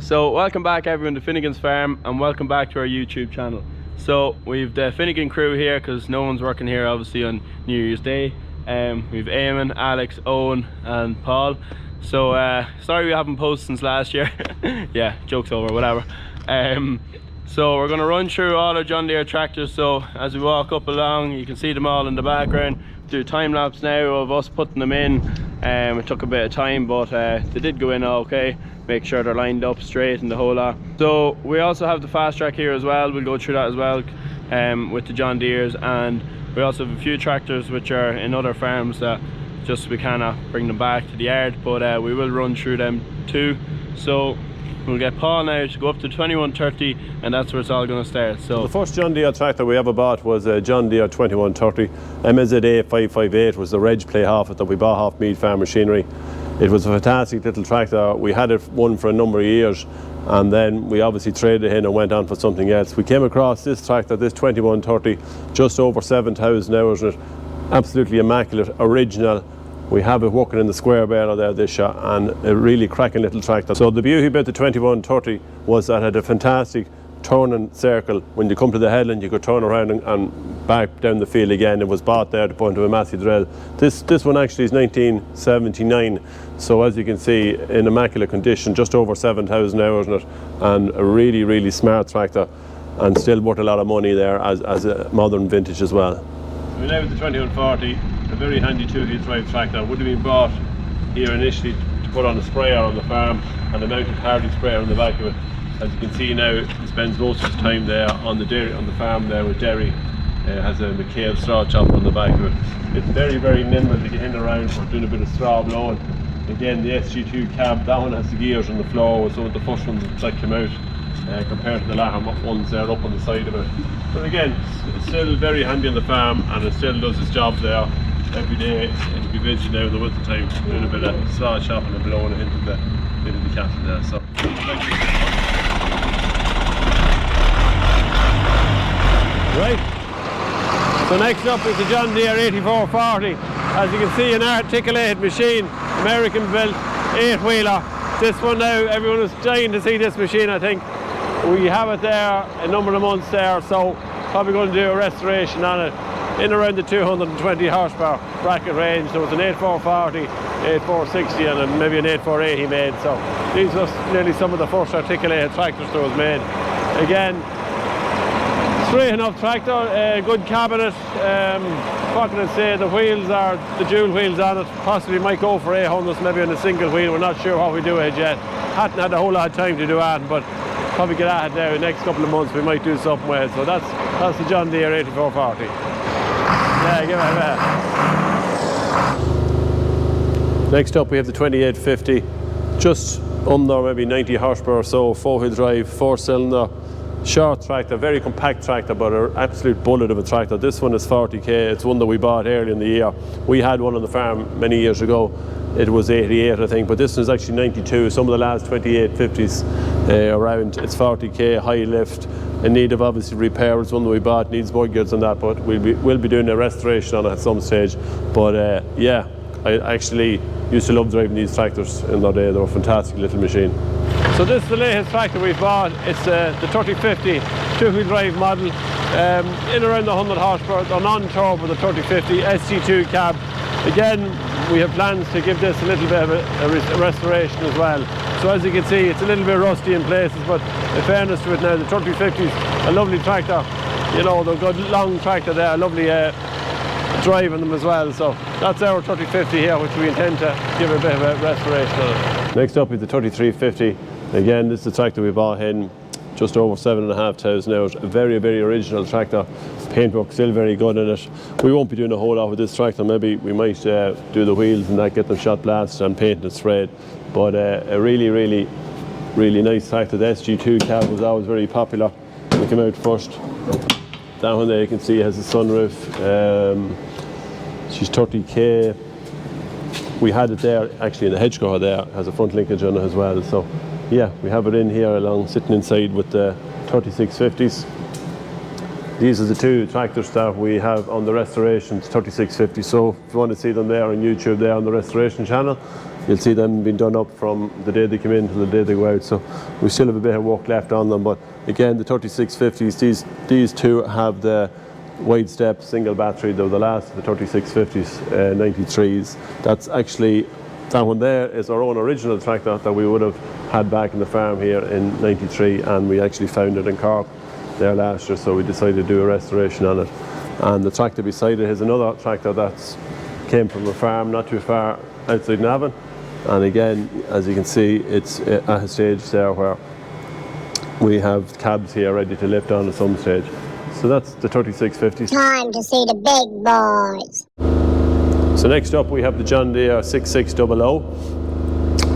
So welcome back everyone to Finnegans Farm, and welcome back to our YouTube channel. So we've the Finnegan crew here because no one's working here obviously on New Year's Day. We've Eamon, Alex, Owen and Paul. So sorry we haven't posted since last year. Yeah, joke's over, whatever. So we're going to run through all our John Deere tractors. So as we walk up along, you can see them all in the background. Do a time lapse now of us putting them in. It took a bit of time, but they did go in okay. Make sure they're lined up straight and the whole lot. So we also have the Fastrac here as well. We'll go through that as well with the John Deeres, and we also have a few tractors which are in other farms that just we cannot bring them back to the yard, but we will run through them too. So we'll get Paul now to go up to 2130, and that's where it's all going to start. So the first John Deere tractor we ever bought was a John Deere 2130. MSZA 558 was the reg play half it that we bought off Mead Farm Machinery. It was a fantastic little tractor. We had it one for a number of years, and then we obviously traded it in and went on for something else. We came across this tractor, this 2130, just over 7,000 hours in it. Absolutely immaculate, original. We have it working in the square barrow there this shot, and a really cracking little tractor. So the beauty about the 2130 was that it had a fantastic turning circle. When you come to the headland, you could turn around and back down the field again. It was bought there to point to a massive drill. This one actually is 1979, so as you can see, in immaculate condition, just over 7,000 hours in it, and a really smart tractor, and still worth a lot of money there as a modern vintage as well. We're now with the 2140, a very handy two-wheel drive tractor. Would have been bought here initially to put on a sprayer on the farm, and a mounted Hardy sprayer on the back of it. As you can see now, he spends most of his time there on the dairy, on the farm there with Derry. Has a McHale straw chopper on the back of it. It's very nimble to get in and around for doing a bit of straw blowing. Again, the SG2 cab, that one has the gears on the floor, so the first ones that came out compared to the latter ones there up on the side of it. But again, it's still very handy on the farm, and it still does its job there every day. It'll be busy now in the winter time, doing a bit of straw chopping and blowing it into the cattle there. So. Right, so next up is the John Deere 8440. As you can see, an articulated machine, American built 8-wheeler. This one now, everyone is dying to see this machine, I think. We have it there a number of months there, so probably going to do a restoration on it in around the 220 horsepower bracket range. So it's an 8440, 8460 and maybe an 8480 made. So these are nearly some of the first articulated tractors that was made. Again, straight enough tractor, good cabinet. What can I say, the wheels are the dual wheels on it. Possibly might go for 800s maybe on a single wheel. We're not sure what we do it yet. Hadn't had a whole lot of time to do that, but probably get at it now. The next couple of months we might do something with it. So that's the John Deere 8440. Yeah, give it a bit. Next up we have the 2850, just under maybe 90 horsepower or so, 4-wheel drive, 4-cylinder. Short tractor, very compact tractor, but an absolute bullet of a tractor. This one is 40k. It's one that we bought early in the year. We had one on the farm many years ago. It was 88, I think, but this one is actually 92. Some of the last 2850s around. It's 40k, high lift, in need of obviously repair. It's one that we bought, needs more gears than that, but we'll be doing a restoration on it at some stage. But yeah, I actually used to love driving these tractors in their day. They were a fantastic little machine. So this is the latest tractor we've bought. It's the 3050 two-wheel drive model, in around the 100 horsepower, the non-turbo, the 3050 SG2 cab. Again, we have plans to give this a little bit of a restoration as well. So as you can see, it's a little bit rusty in places, but in fairness to it now, the 3050 is a lovely tractor. You know, they're good long tractor there, a lovely drive in them as well. So that's our 3050 here, which we intend to give a bit of a restoration on it. Next up is the 3350. Again, this is the tractor we bought in just over 7,500 hours. A very original tractor. Paintwork still very good in it. We won't be doing a whole lot with this tractor. Maybe we might do the wheels and that, get them shot blasted and painted and sprayed. But a really nice tractor. The SG2 cab was always very popular. We came out first. That one there you can see has a sunroof. She's 30k. We had it there actually in the hedge cover there. Has a front linkage on it as well. So yeah, we have it in here along, sitting inside with the 3650s. These are the two tractors that we have on the restoration 3650. So if you want to see them there on YouTube, there on the restoration channel, you'll see them being done up from the day they come in to the day they go out. So we still have a bit of work left on them, but again, the 3650s, these two have the wide step single battery. They were the last of the 3650s, 93s. That's actually, that one there is our own original tractor that we would have had back in the farm here in 93, and we actually found it in Cork there last year, so we decided to do a restoration on it. And the tractor beside it is another tractor that came from a farm not too far outside Navan, and again, as you can see, it's at a stage there where we have cabs here ready to lift on at some stage. So that's the 3650s. Time to see the big boys. So next up we have the John Deere 6600.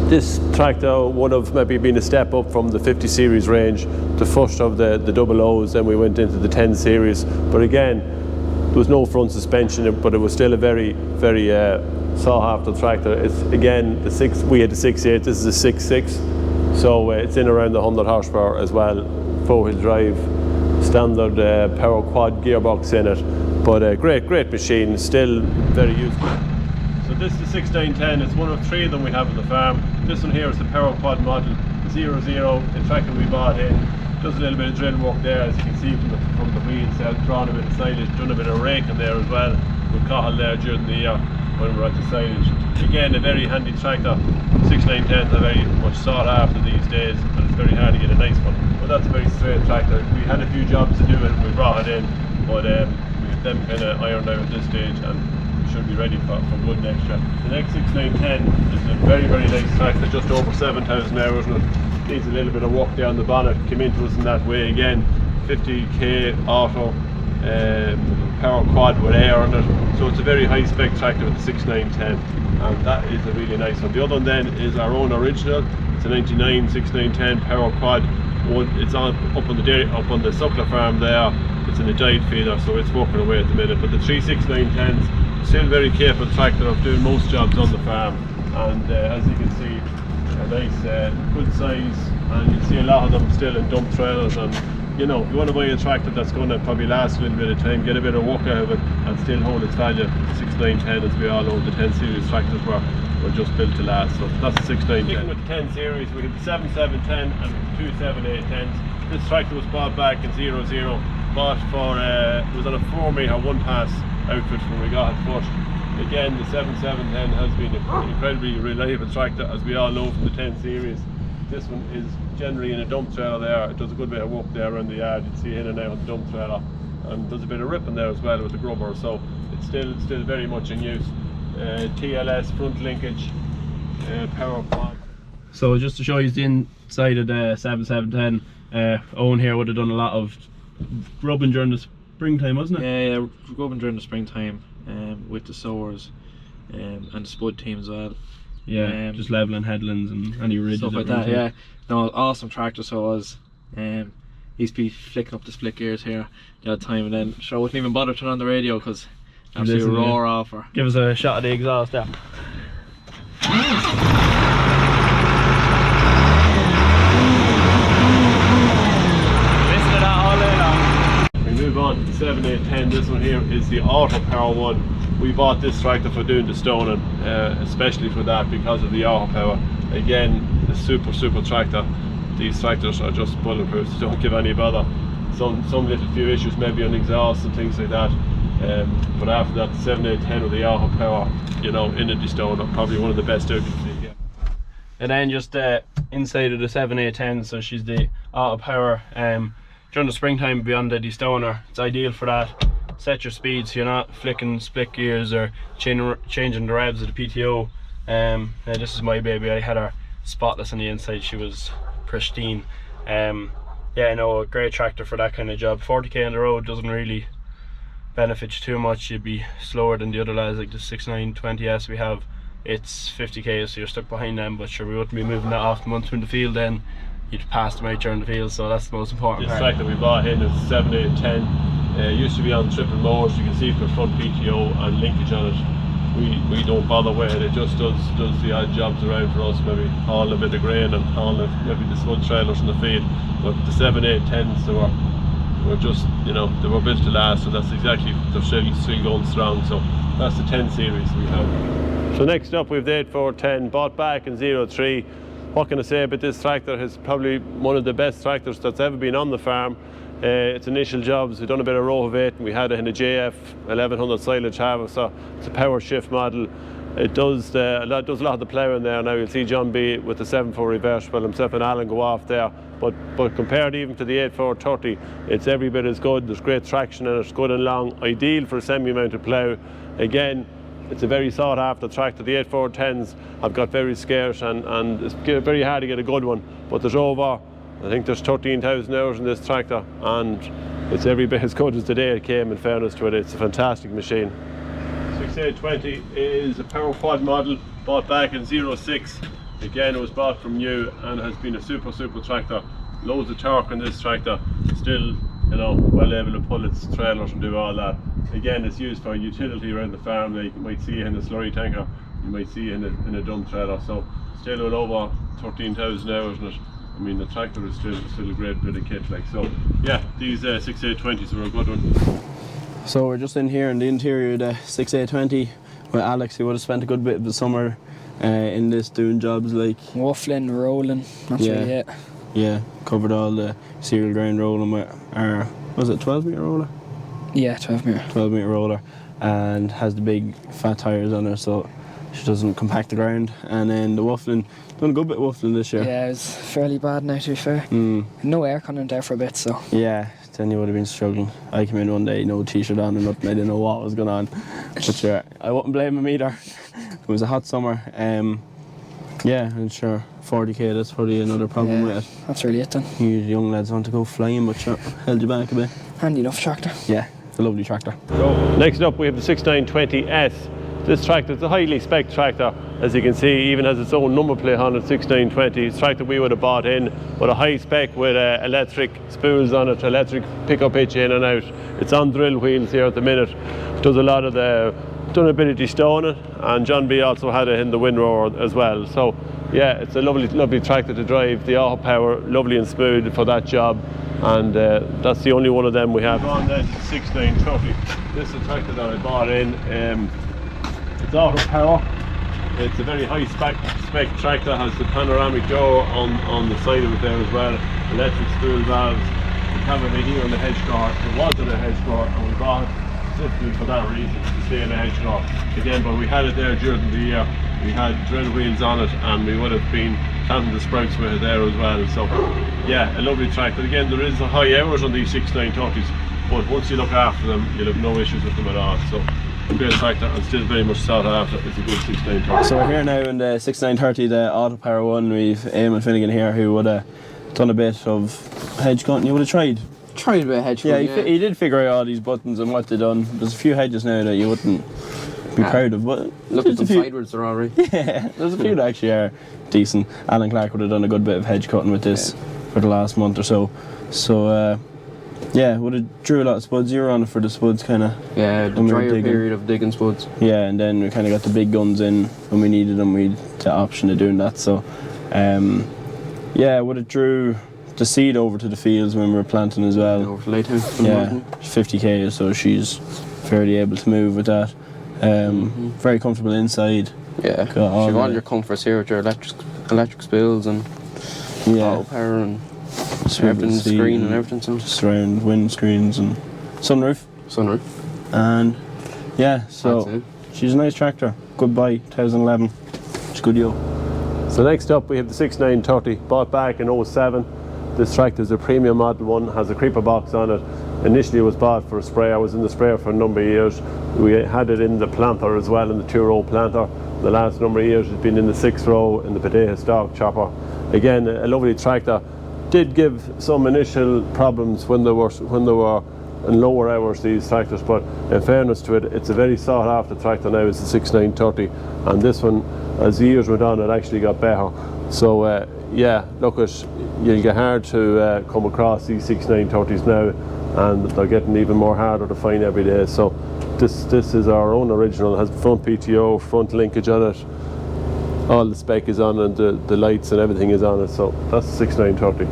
This tractor would have maybe been a step up from the 50 series range, the first of the double O's, then we went into the 10 series. But again, there was no front suspension, but it was still a very, very sought after tractor. It's again we had the 6.8, this is a 6.6, so it's in around the 100 horsepower as well, 4-wheel drive, standard power quad gearbox in it, but a great machine, still very useful. So this is the 6910, it's one of 3 of them we have on the farm. This one here is the Power Quad model 00, the tractor we bought in. Does a little bit of drill work there, as you can see from the wheels there, drawn a bit of silage, done a bit of raking there as well, with cahill there during the year when we're at the silage. Again, a very handy tractor. 6910s are very much sought after these days, and it's very hard to get a nice one. But that's a very straight tractor. We had a few jobs to do it, we brought it in, but we have them kind of ironed out at this stage, and should be ready for good next year. The next 6910 is a very nice tractor, just over 7,000 hours, and it needs a little bit of work there on the bonnet. Came into us in that way again, 50k auto, power quad with air on it, so it's a very high spec tractor with the 6910, and that is a really nice one. The other one then is our own original. It's a 99 6910 power quad. It's on up on the Suckler farm there. It's in a giant feeder, so it's working away at the minute. But the 3 6910s, still very capable tractor of doing most jobs on the farm, and as you can see, a nice good size, and you see a lot of them still in dump trailers. And you know, if you want to buy a tractor that's going to probably last a little bit of time, get a bit of work out of it, and still hold its value, 6910, as we all know, the 10 series tractors were just built to last. So that's the 6910. Sticking with the 10 series, we have the 7710 and the 2 7810s. This tractor was bought back in 00, bought for it was on a 4-metre 1-pass outfit when we got it first. Again, the 7710 has been an incredibly reliable tractor, as we all know from the 10 series. This one is generally in a dump trailer there. It does a good bit of work there around the yard. You see in and out of the dump trailer, and does a bit of ripping there as well with the grubber. So it's still very much in use. TLS front linkage, power quad. So just to show you the inside of the 7710, Owen here would have done a lot of grubbing during the springtime, wasn't it? Yeah, grubbing during the springtime with the sowers and the spud team as well. Yeah, just leveling headlands and any ridges. Stuff like that, yeah. No, awesome tractor, so it was. Used to be flicking up the split gears here the odd time, and then sure, I wouldn't even bother turning on the radio because absolutely roar off her. Give us a shot of the exhaust there. We move on to the 7810. This one here is the auto power one. We bought this tractor for doing the stoning, especially for that, because of the auto power. Again, a super tractor. These tractors are just bulletproof, so don't give any bother. Some little few issues maybe on exhaust and things like that, but after that, the 7810 with the auto power, you know, in a destoner, probably one of the best outfits you get. And then just inside of the 7810, so she's the auto power. During the springtime beyond the destoner, it's ideal for that. Set your speed so you're not flicking split gears or changing the revs of the PTO. This is my baby. I had her spotless on the inside. She was pristine. Yeah, no, a great tractor for that kind of job. 40k on the road doesn't really benefit you too much. You'd be slower than the other lads, like the 6920S we have. It's 50k, so you're stuck behind them, but sure, we wouldn't be moving that often once we're in the field, then you'd pass them out during the field, so that's the most important part. This tractor we bought in is 7810. Used to be on triple motors. You can see for front PTO and linkage on it. We don't bother with it. It just does the odd jobs around for us, maybe hauling a bit of grain and hauling maybe the spud trailers in the field. But the 7810s, they were were just, you know, they were built to last, so that's exactly, they're still going strong. So that's the 10 series we have. So next up we've the 8410, bought back in 03. What can I say about this tractor? It's probably one of the best tractors that's ever been on the farm. Its initial jobs, we've done a bit of row-of-8, and we had it in a JF 1100 silage harvester. It's a power shift model. It does a lot of the ploughing there. Now you'll see John B with the 7.4 reversible, himself and Alan go off there. But compared even to the 8430, it's every bit as good. There's great traction in it, it's good and long, ideal for a semi-mounted plough. Again, it's a very sought after tractor. The 8410s have got very scarce, and it's very hard to get a good one. But there's over, I think there's 13,000 hours in this tractor, and it's every bit as good as the day it came, in fairness to it. It's a fantastic machine. 6820 is a power quad model, bought back in 06. Again, it was bought from new and has been a super tractor. Loads of torque in this tractor, still, you know, well able to pull its trailers and do all that. Again, it's used for utility around the farm. You might see it in a slurry tanker, you might see it in a dump trailer. So still with over 13,000 hours in it. I mean, the tractor is still a great bit of kit. Like, so yeah, these 6820s were a good one. So we're just in here in the interior of the 6820 with Alex. He would have spent a good bit of the summer in this doing jobs like waffling, rolling, that's really it. Yeah, covered all the cereal grind rolling with our, was it 12 metre roller? Yeah, 12 metre. 12 metre roller, and has the big fat tyres on her so she doesn't compact the ground. And then the waffling, done a good bit of waffling this year. Yeah, it was fairly bad now, to be fair. No aircon in there for a bit, so. Yeah, then you would have been struggling. I came in one day, no t-shirt on and nothing, I didn't know what was going on. But sure, I wouldn't blame him either. It was a hot summer. Yeah, and sure, 40k, that's probably another problem with it. That's really it then. You young lads want to go flying, but sure, held you back a bit. Handy enough tractor. Yeah, it's a lovely tractor. So next up we have the 6920S. This tractor is a highly spec tractor, as you can see, even has its own number plate on it, 6920. It's a tractor we would have bought in with a high spec with electric spools on it, electric pickup hitch in and out. It's on drill wheels here at the minute. It does a lot of the durability stoning, and John B also had it in the windrower as well. So yeah, it's a lovely tractor to drive. The auto power, lovely and smooth for that job, and that's the only one of them we have. On that 6930, this is a tractor that I bought in. It's auto power. It's a very high spec tractor, has the panoramic door on the side of it there as well, electric spool valves. The camera here on the hedge drawer, it was in a hedge drawer, and we bought it specifically for that reason, to stay in a hedge drawer. Again, but we had it there during the year. We had drill wheels on it, and we would have been planting the sprouts with it there as well. So yeah, a lovely tractor. Again, there is a high hours on these 6930s, but once you look after them, you'll have no issues with them at all. So a great tractor, and still very much sought after. It's a good 6930. So we're here now in the 6930, the auto power one. We've Eamon Finnegan here, who would have done a bit of hedge cutting. You would have tried Tried a bit of hedge Yeah, he did figure out all these buttons and what they've done. There's a few hedges now that you wouldn't be proud of, but look at them sideways, they're alright. Yeah, there's a few that actually are decent. Alan Clark would have done a good bit of hedge cutting with this for the last month or so. So yeah, would have drew a lot of spuds. You were on it for the spuds, kind of. Yeah, the drier period of digging spuds. Yeah, and then we kind of got the big guns in when we needed them. We had the option of doing that. So yeah, would have drew the seed over to the fields when we were planting as well. Over to Laytown. Yeah, 50k, so she's fairly able to move with that. Very comfortable inside. Yeah, you've all your comforts here with your electric spills and auto power and everything's screen and everything. Surround wind screens and sunroof. And yeah, so she's a nice tractor. Good buy, 2011. It's good yo. So next up we have the 6930, bought back in 07. This tractor is a premium model one, has a creeper box on it. Initially it was bought for a sprayer. I was in the sprayer for a number of years. We had it in the planter as well, in the 2-row planter. The last number of years it's been in the 6-row in the potato stalk chopper. Again, a lovely tractor. Did give some initial problems when they were in lower hours, these tractors, but in fairness to it, it's a very sought after tractor now. It's the 6930, and this one, as the years went on, it actually got better. So yeah, look, you'll get hard to come across these 6930s now, and they're getting even more harder to find every day. So this is our own original. It has front PTO, front linkage on it. All the spec is on, and the lights and everything is on it. So that's the 6930.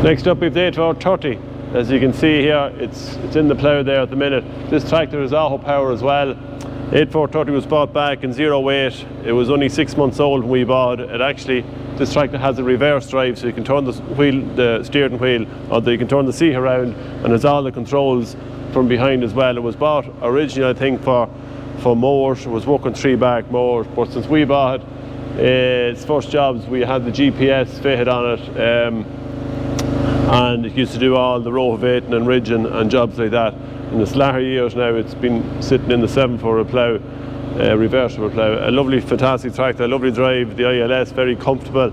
Next up, we've the 8430. As you can see here, it's in the plough there at the minute. This tractor is Aho power as well. 8430 was bought back in 0 weight. It was only 6 months old when we bought it. This tractor has a reverse drive, so you can turn the steering wheel, or you can turn the seat around, and it's all the controls from behind as well. It was bought originally, I think, for mowers. It was working 3-back mowers, but since we bought it, its first jobs, we had the GPS fitted on it, and it used to do all the rovating and ridging and jobs like that. In the latter years now, it's been sitting in the 7-footer plough, reversible plough. A lovely, fantastic tractor, a lovely drive, the ILS, very comfortable,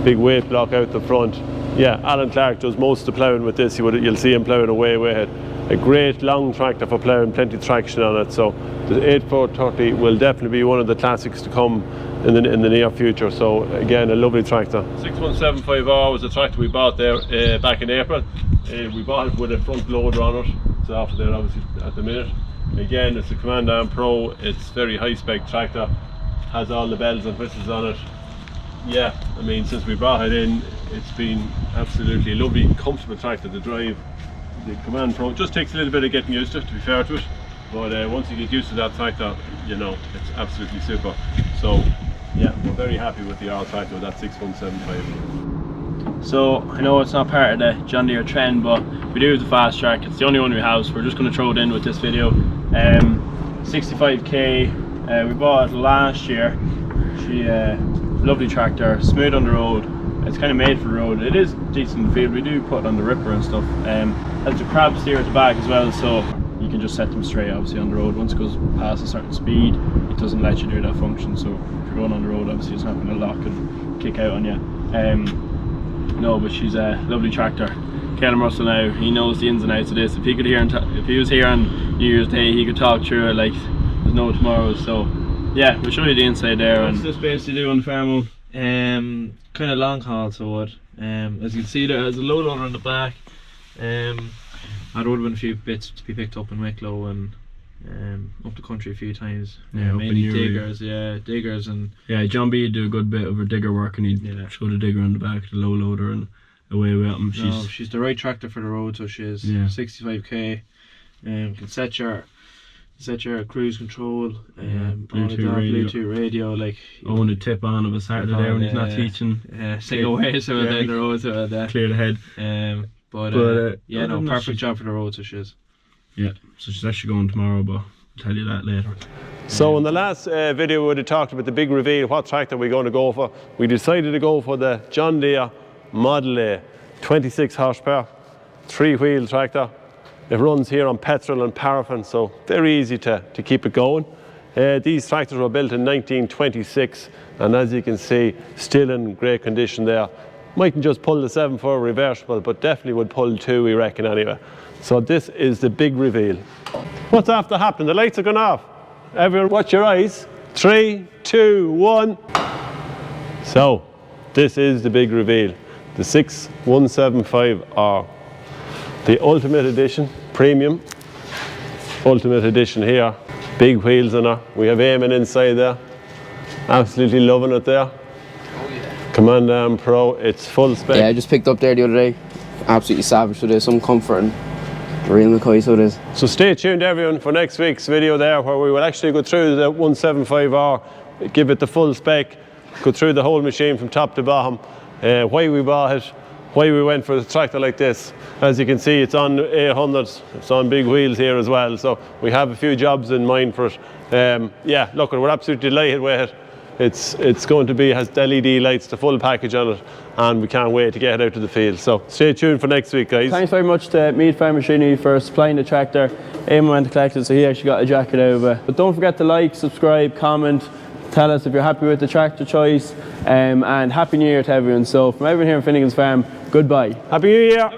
big weight block out the front. Yeah, Alan Clark does most of the ploughing with this. You'll see him ploughing away with it. A great long tractor for ploughing, plenty of traction on it. So the 8430 will definitely be one of the classics to come in the near future. So again, a lovely tractor. 61750R was the tractor we bought there back in April. We bought it with a front loader on it. It's after there obviously at the minute. Again, it's a Command Arm Pro. It's very high spec tractor, has all the bells and whistles on it. Yeah, I mean, since we brought it in, it's been absolutely a lovely, comfortable tractor to drive. The Command Pro just takes a little bit of getting used to be fair to it, but once you get used to that tractor, you know, it's absolutely super. So yeah, we're very happy with the R tractor with that 6175. So I know it's not part of the John Deere trend, but we do have the Fastrac. It's the only one we have, so we're just going to throw it in with this video. 65k, we bought it last year. Lovely tractor, smooth on the road. It's kind of made for the road. It is decent in the field. We do put it on the ripper and stuff. Has the crab steer at the back as well, so you can just set them straight obviously on the road. Once it goes past a certain speed, it doesn't let you do that function. So if you're going on the road, obviously it's not going to lock and kick out on you. No, but she's a lovely tractor. Callum Russell now, he knows the ins and outs of this. If he could hear, if he was here on New Year's Day, he could talk through it like there's no tomorrow. So yeah, we'll show you the inside there. What's this basically do on the farm? Kind of long haul, so it. As you can see, there is a low loader on the back. There would have been a few bits to be picked up in Wicklow and up the country a few times. Yeah, mainly diggers, diggers and John B do a good bit of her digger work, and he'd show the digger on the back, the low loader, and away with him. She's the right tractor for the road, so she is. 65k. Can set your cruise control, Bluetooth radio, like own a tip on of a Saturday there when he's not teaching. Sing away so down the road, so clear the head. Perfect job for the road, so she is. Yeah, so she's actually going tomorrow, but I'll tell you that later. So in the last video we would have talked about the big reveal, what tractor we're going to go for. We decided to go for the John Deere Model A, 26 horsepower, 3-wheel tractor. It runs here on petrol and paraffin, so very easy to keep it going. These tractors were built in 1926, and as you can see, still in great condition there. Mightn't just pull the 7-4 reversible, but definitely would pull 2, we reckon anyway. So this is the big reveal. What's after happening? The lights are going off. Everyone watch your eyes. 3, 2, 1. So this is the big reveal. The 6175R. The Ultimate Edition, Premium. Ultimate Edition here. Big wheels on her. We have Eamon inside there. Absolutely loving it there. Command Arm Pro, it's full spec. Yeah, I just picked up there the other day. Absolutely savage, so there's some comfort and real McCoy, so it is. So stay tuned everyone for next week's video there, where we will actually go through the 175R, give it the full spec, go through the whole machine from top to bottom, why we bought it, why we went for a tractor like this. As you can see, it's on 800s, it's on big wheels here as well, so we have a few jobs in mind for it. Yeah, look, we're absolutely delighted with it. It's going to be, has LED lights, the full package on it, and we can't wait to get it out to the field. So stay tuned for next week, guys. Thanks very much to Mead Farm Machinery for supplying the tractor. Eamon went to collect it, so he actually got a jacket out of it. But don't forget to like, subscribe, comment, tell us if you're happy with the tractor choice, and Happy New Year to everyone. So from everyone here at Finnegan's Farm, goodbye. Happy New Year!